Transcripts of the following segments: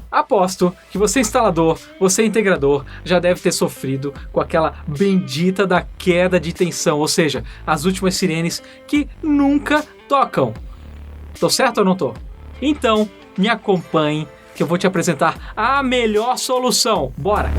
Aposto que você instalador, você integrador, já deve ter sofrido com aquela bendita da queda de tensão, ou seja, as últimas sirenes que nunca tocam. Tô certo ou não tô? Então, me acompanhe que eu vou te apresentar a melhor solução. Bora!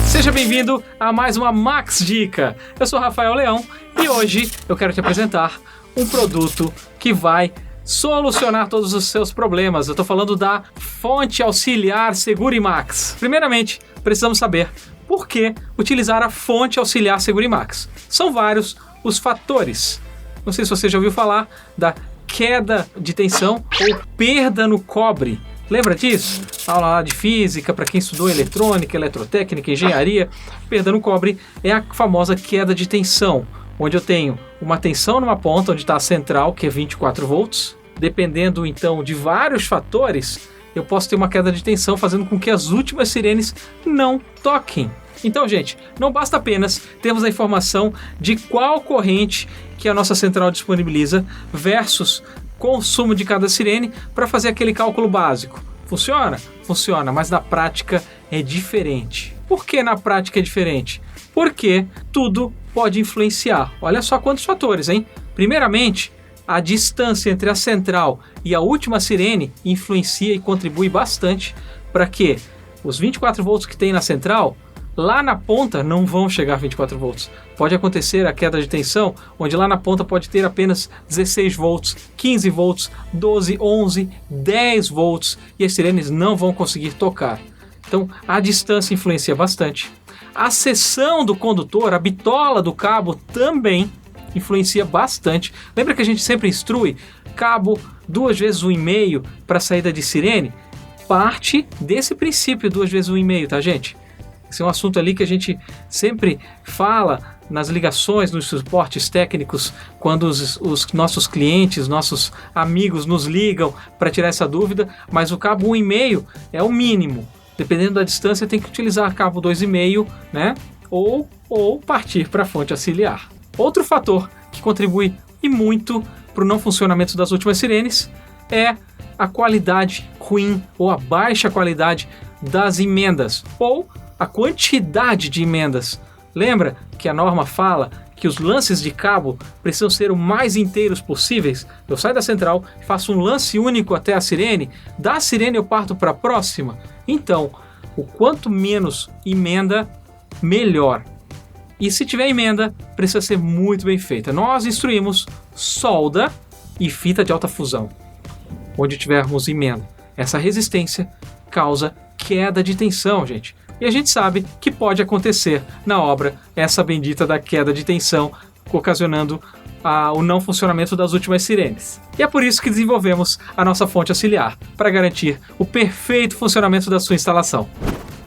Seja bem-vindo a mais uma Max Dica. Eu sou Rafael Leão e hoje eu quero te apresentar um produto que vai solucionar todos os seus problemas. Eu estou falando da fonte auxiliar Segurimax. Primeiramente, precisamos saber por que utilizar a fonte auxiliar Segurimax. São vários os fatores. Não sei se você já ouviu falar da queda de tensão ou perda no cobre. Lembra disso? Aula lá de física, para quem estudou eletrônica, eletrotécnica, engenharia. Perda no cobre é a famosa queda de tensão, onde eu tenho uma tensão numa ponta, onde está a central, que é 24 volts. Dependendo, então, de vários fatores, eu posso ter uma queda de tensão, fazendo com que as últimas sirenes não toquem. Então, gente, não basta apenas termos a informação de qual corrente que a nossa central disponibiliza versus consumo de cada sirene para fazer aquele cálculo básico. Funciona? Funciona, mas na prática é diferente. Por que na prática é diferente? Porque tudo pode influenciar. Olha só quantos fatores, hein? Primeiramente, a distância entre a central e a última sirene influencia e contribui bastante para que os 24 volts que tem na central, lá na ponta não vão chegar a 24 volts. Pode acontecer a queda de tensão, onde lá na ponta pode ter apenas 16 volts, 15 volts, 12, 11, 10 volts e as sirenes não vão conseguir tocar. Então a distância influencia bastante. A seção do condutor, a bitola do cabo também influencia bastante. Lembra que a gente sempre instrui cabo 2 vezes 1,5 para saída de sirene? Parte desse princípio 2 vezes 1,5, tá, gente? Esse é um assunto ali que a gente sempre fala nas ligações, nos suportes técnicos, quando os nossos clientes, nossos amigos nos ligam para tirar essa dúvida, mas o cabo 1,5 é o mínimo. Dependendo da distância, tem que utilizar cabo 2,5, né? Ou partir para a fonte auxiliar. Outro fator que contribui e muito para o não funcionamento das últimas sirenes é a qualidade ruim ou a baixa qualidade das emendas ou a quantidade de emendas. Lembra que a norma fala que os lances de cabo precisam ser o mais inteiros possíveis? Eu saio da central, faço um lance único até a sirene, da sirene eu parto para a próxima. Então, o quanto menos emenda, melhor. E se tiver emenda, precisa ser muito bem feita. Nós instruímos solda e fita de alta fusão. Onde tivermos emenda, essa resistência causa queda de tensão, gente. E a gente sabe que pode acontecer na obra essa bendita da queda de tensão, ocasionando o não funcionamento das últimas sirenes. E é por isso que desenvolvemos a nossa fonte auxiliar, para garantir o perfeito funcionamento da sua instalação.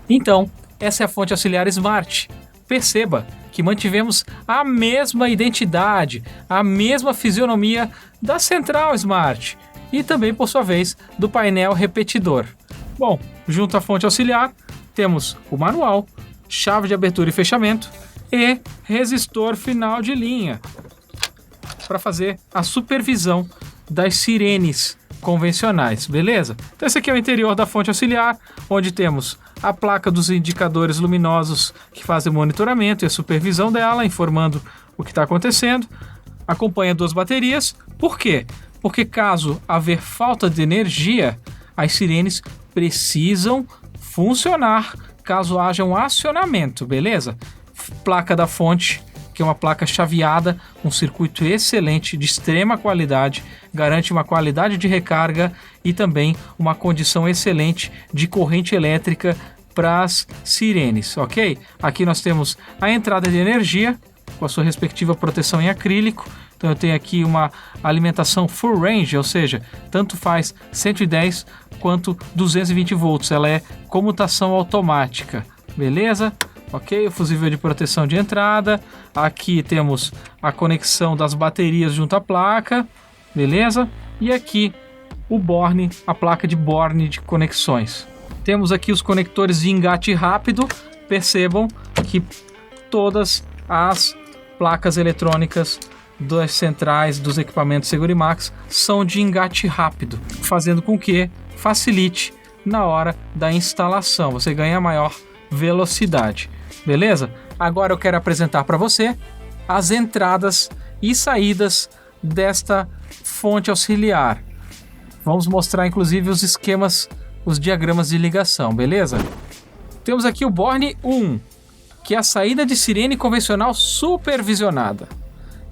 Então, essa é a fonte auxiliar Smart. Perceba que mantivemos a mesma identidade, a mesma fisionomia da central Smart e também, por sua vez, do painel repetidor. Bom, junto à fonte auxiliar, temos o manual, chave de abertura e fechamento e resistor final de linha para fazer a supervisão das sirenes convencionais, beleza? Então esse aqui é o interior da fonte auxiliar, onde temos a placa dos indicadores luminosos que fazem o monitoramento e a supervisão dela, informando o que está acontecendo. Acompanha 2 baterias. Por quê? Porque caso haver falta de energia, as sirenes precisam funcionar caso haja um acionamento, beleza? Placa da fonte, que é uma placa chaveada, um circuito excelente, de extrema qualidade, garante uma qualidade de recarga e também uma condição excelente de corrente elétrica para as sirenes, ok? Aqui nós temos a entrada de energia, com a sua respectiva proteção em acrílico. Então eu tenho aqui uma alimentação full range, ou seja, tanto faz 110 quanto 220 volts. Ela é comutação automática, beleza? Ok, o fusível de proteção de entrada. Aqui temos a conexão das baterias junto à placa, beleza? E aqui o borne, a placa de borne de conexões. Temos aqui os conectores de engate rápido. Percebam que todas as placas eletrônicas das centrais dos equipamentos Segurimax são de engate rápido, fazendo com que facilite na hora da instalação. Você ganha maior velocidade, beleza? Agora eu quero apresentar para você as entradas e saídas desta fonte auxiliar. Vamos mostrar inclusive os esquemas, os diagramas de ligação, beleza? Temos aqui o Borne 1, que é a saída de sirene convencional supervisionada.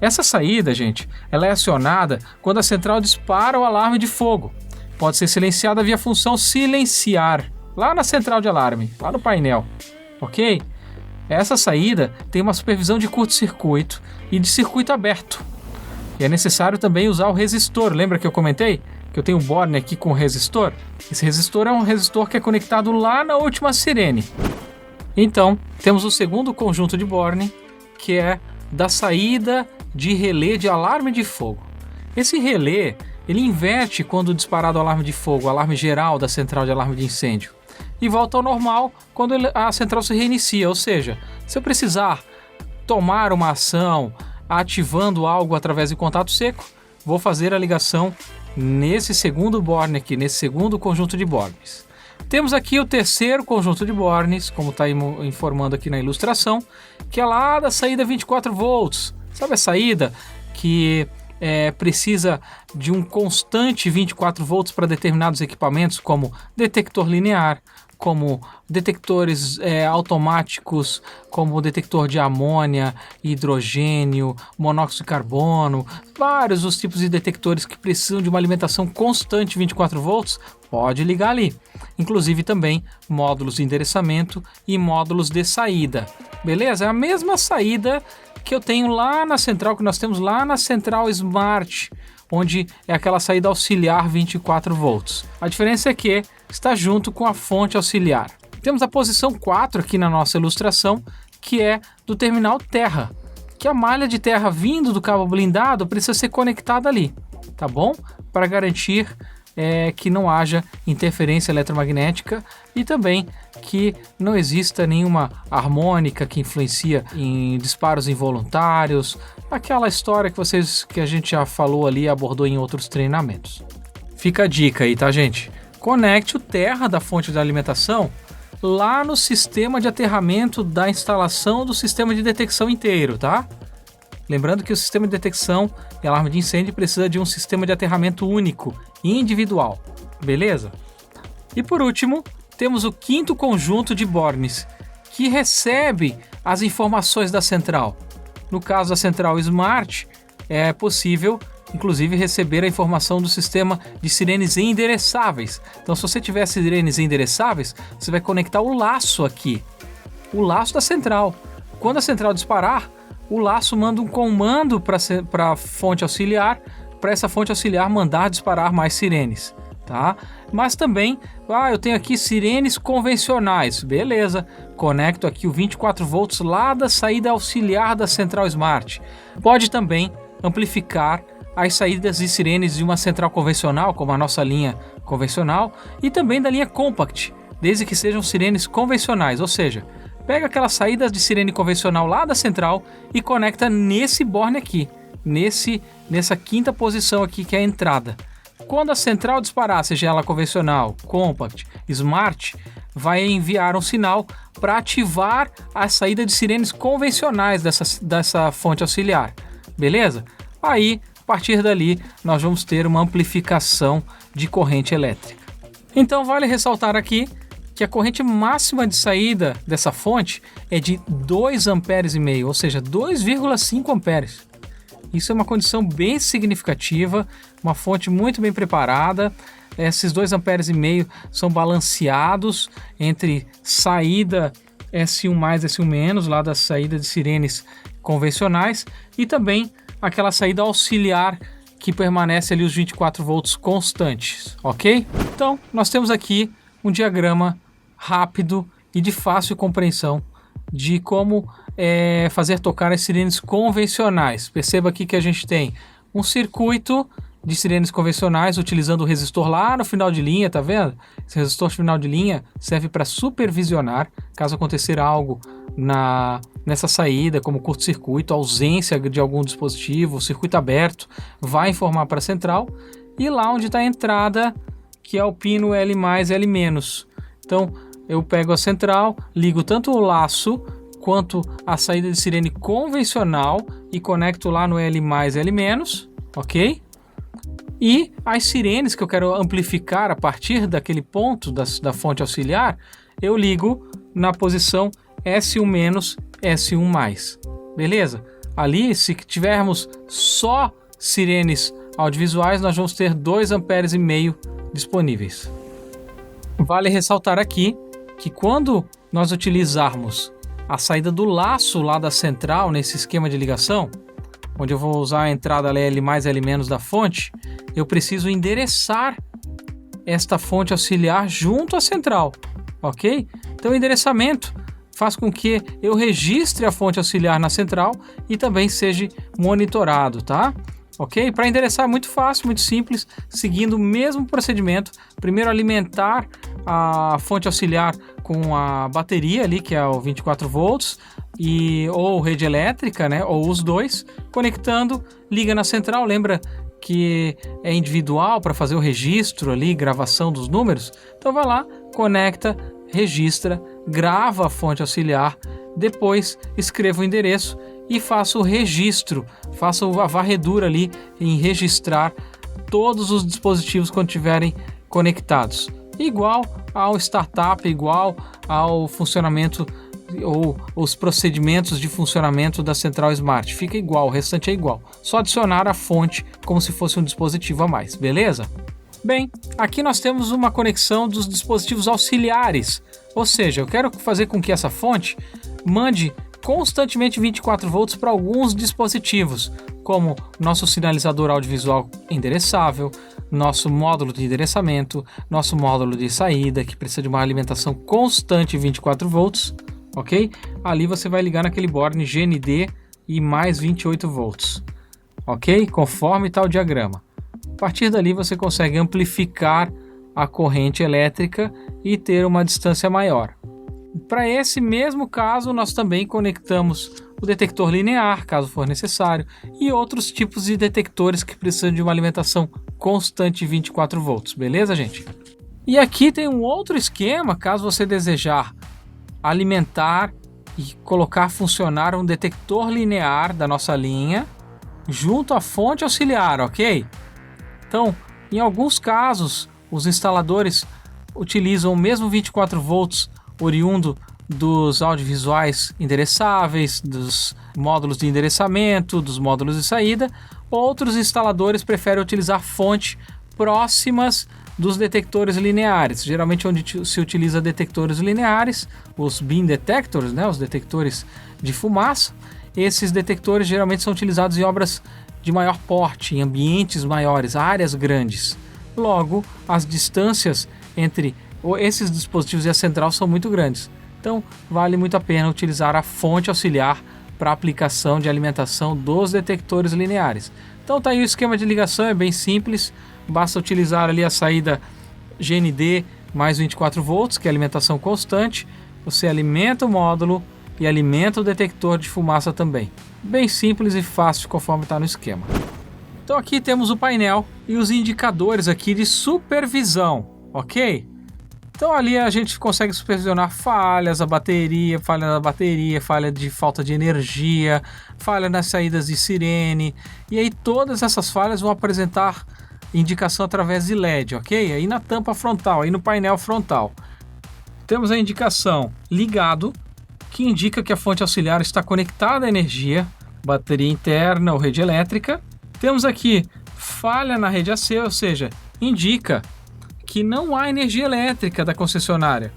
Essa saída, gente, ela é acionada quando a central dispara o alarme de fogo. Pode ser silenciada via função silenciar, lá na central de alarme, lá no painel, ok? Essa saída tem uma supervisão de curto-circuito e de circuito aberto. E é necessário também usar o resistor. Lembra que eu comentei que eu tenho um Borne aqui com resistor? Esse resistor é um resistor que é conectado lá na última sirene. Então, temos o segundo conjunto de Borne, que é da saída de relé de alarme de fogo. Esse relé, ele inverte quando disparado o alarme de fogo, o alarme geral da central de alarme de incêndio, e volta ao normal quando a central se reinicia. Ou seja, se eu precisar tomar uma ação ativando algo através de contato seco, vou fazer a ligação nesse segundo Borne aqui, nesse segundo conjunto de Bornes. Temos aqui o terceiro conjunto de Bornes, como está informando aqui na ilustração, que é lá da saída 24 volts. Sabe a saída que precisa de um constante 24 volts para determinados equipamentos, como detector linear, como detectores automáticos, como detector de amônia, hidrogênio, monóxido de carbono, vários os tipos de detectores que precisam de uma alimentação constante 24 volts, pode ligar ali. Inclusive também módulos de endereçamento e módulos de saída. Beleza? É a mesma saída que eu tenho lá na central, que nós temos lá na central Smart, onde é aquela saída auxiliar 24 volts. A diferença é que está junto com a fonte auxiliar. Temos a posição 4 aqui na nossa ilustração, que é do terminal terra, que a malha de terra vindo do cabo blindado precisa ser conectada ali, tá bom? Para garantir que não haja interferência eletromagnética e também que não exista nenhuma harmônica que influencia em disparos involuntários, aquela história que a gente já falou ali e abordou em outros treinamentos. Fica a dica aí, tá, gente? Conecte o terra da fonte de alimentação lá no sistema de aterramento da instalação do sistema de detecção inteiro, tá? Lembrando que o sistema de detecção e alarme de incêndio precisa de um sistema de aterramento único e individual, beleza? E por último, temos o quinto conjunto de Bornes, que recebe as informações da central. No caso da central Smart, é possível, inclusive, receber a informação do sistema de sirenes endereçáveis. Então, se você tiver sirenes endereçáveis, você vai conectar o laço aqui, o laço da central. Quando a central disparar, o laço manda um comando para a fonte auxiliar, para essa fonte auxiliar mandar disparar mais sirenes, tá? Mas também, eu tenho aqui sirenes convencionais, beleza, conecto aqui o 24 volts lá da saída auxiliar da central Smart. Pode também amplificar as saídas de sirenes de uma central convencional, como a nossa linha convencional, e também da linha Compact, desde que sejam sirenes convencionais, ou seja, pega aquelas saídas de sirene convencional lá da central e conecta nesse Borne aqui, nessa quinta posição aqui que é a entrada. Quando a central disparar, seja ela convencional, Compact, Smart, vai enviar um sinal para ativar a saída de sirenes convencionais dessa fonte auxiliar, beleza? Aí, a partir dali, nós vamos ter uma amplificação de corrente elétrica. Então, vale ressaltar aqui que a corrente máxima de saída dessa fonte é de 2,5 amperes, ou seja, 2,5 amperes. Isso é uma condição bem significativa, uma fonte muito bem preparada. Esses 2,5 amperes são balanceados entre saída S1+, S1-, lá da saída de sirenes convencionais, e também aquela saída auxiliar que permanece ali os 24 volts constantes, ok? Então, nós temos aqui um diagrama rápido e de fácil compreensão de como fazer tocar as sirenes convencionais. Perceba aqui que a gente tem um circuito de sirenes convencionais utilizando o resistor lá no final de linha, tá vendo? Esse resistor final de linha serve para supervisionar caso acontecer algo nessa saída, como curto-circuito, ausência de algum dispositivo, circuito aberto, vai informar para a central. E lá onde está a entrada, que é o pino L+, L-. Então eu pego a central, ligo tanto o laço quanto a saída de sirene convencional e conecto lá no L+, L-, ok? E as sirenes que eu quero amplificar a partir daquele ponto da fonte auxiliar, eu ligo na posição S1-, S1+, beleza? Ali, se tivermos só sirenes audiovisuais, nós vamos ter 2,5 amperes disponíveis. Vale ressaltar aqui que quando nós utilizarmos a saída do laço lá da central nesse esquema de ligação, onde eu vou usar a entrada L+, L- da fonte, eu preciso endereçar esta fonte auxiliar junto à central, ok? Então o endereçamento faz com que eu registre a fonte auxiliar na central e também seja monitorado, tá? Ok? Para endereçar é muito fácil, muito simples, seguindo o mesmo procedimento. Primeiro alimentar a fonte auxiliar com a bateria ali, que é o 24 volts, ou rede elétrica, né? Ou os dois, conectando, liga na central, lembra que é individual para fazer o registro ali, gravação dos números. Então vai lá, conecta, registra, grava a fonte auxiliar, depois escreva o endereço e faça o registro, faça a varredura ali em registrar todos os dispositivos quando estiverem conectados. Igual ao startup, igual ao funcionamento ou os procedimentos de funcionamento da central Smart. Fica igual, o restante é igual. Só adicionar a fonte como se fosse um dispositivo a mais, beleza? Bem, aqui nós temos uma conexão dos dispositivos auxiliares, ou seja, eu quero fazer com que essa fonte mande constantemente 24 volts para alguns dispositivos, como nosso sinalizador audiovisual endereçável, nosso módulo de endereçamento, nosso módulo de saída, que precisa de uma alimentação constante 24 volts, ok? Ali você vai ligar naquele board GND e mais 28 volts, ok? Conforme está o diagrama. A partir dali você consegue amplificar a corrente elétrica e ter uma distância maior. Para esse mesmo caso, nós também conectamos o detector linear, caso for necessário, e outros tipos de detectores que precisam de uma alimentação constante 24 volts, beleza, gente? E aqui tem um outro esquema, caso você desejar alimentar e colocar a funcionar um detector linear da nossa linha junto à fonte auxiliar, ok? Então, em alguns casos, os instaladores utilizam o mesmo 24 volts oriundo dos audiovisuais endereçáveis, dos módulos de endereçamento, dos módulos de saída. Outros instaladores preferem utilizar fontes próximas dos detectores lineares. Geralmente onde se utiliza detectores lineares, os beam detectors, né, os detectores de fumaça. Esses detectores geralmente são utilizados em obras de maior porte, em ambientes maiores, áreas grandes. Logo, as distâncias entre esses dispositivos e a central são muito grandes. Então, vale muito a pena utilizar a fonte auxiliar para aplicação de alimentação dos detectores lineares. Então, tá aí o esquema de ligação, é bem simples. Basta utilizar ali a saída GND mais 24 volts, que é alimentação constante. Você alimenta o módulo e alimenta o detector de fumaça também. Bem simples e fácil, conforme está no esquema. Então aqui temos o painel e os indicadores aqui de supervisão, ok? Então ali a gente consegue supervisionar falhas da bateria, falha de falta de energia, falha nas saídas de sirene. E aí todas essas falhas vão apresentar indicação através de LED, ok? Aí na tampa frontal, aí no painel frontal. Temos a indicação ligado, que indica que a fonte auxiliar está conectada à energia, bateria interna ou rede elétrica. Temos aqui falha na rede AC, ou seja, indica que não há energia elétrica da concessionária.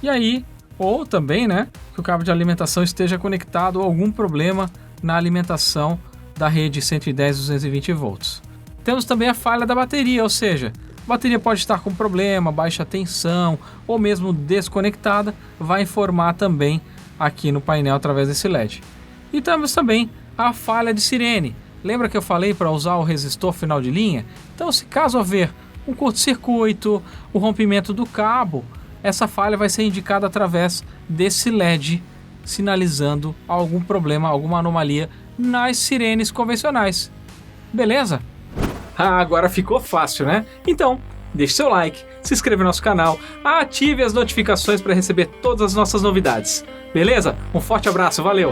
E aí, ou também, né, que o cabo de alimentação esteja conectado ou algum problema na alimentação da rede 110/220 volts. Temos também a falha da bateria, ou seja, a bateria pode estar com problema, baixa tensão ou mesmo desconectada, vai informar também aqui no painel através desse LED. E temos também a falha de sirene. Lembra que eu falei para usar o resistor final de linha? Então, se caso haver um curto-circuito, o rompimento do cabo, essa falha vai ser indicada através desse LED sinalizando algum problema, alguma anomalia nas sirenes convencionais. Beleza? Ah, agora ficou fácil, né? Então, deixe seu like, se inscreva no nosso canal, ative as notificações para receber todas as nossas novidades. Beleza? Um forte abraço, valeu!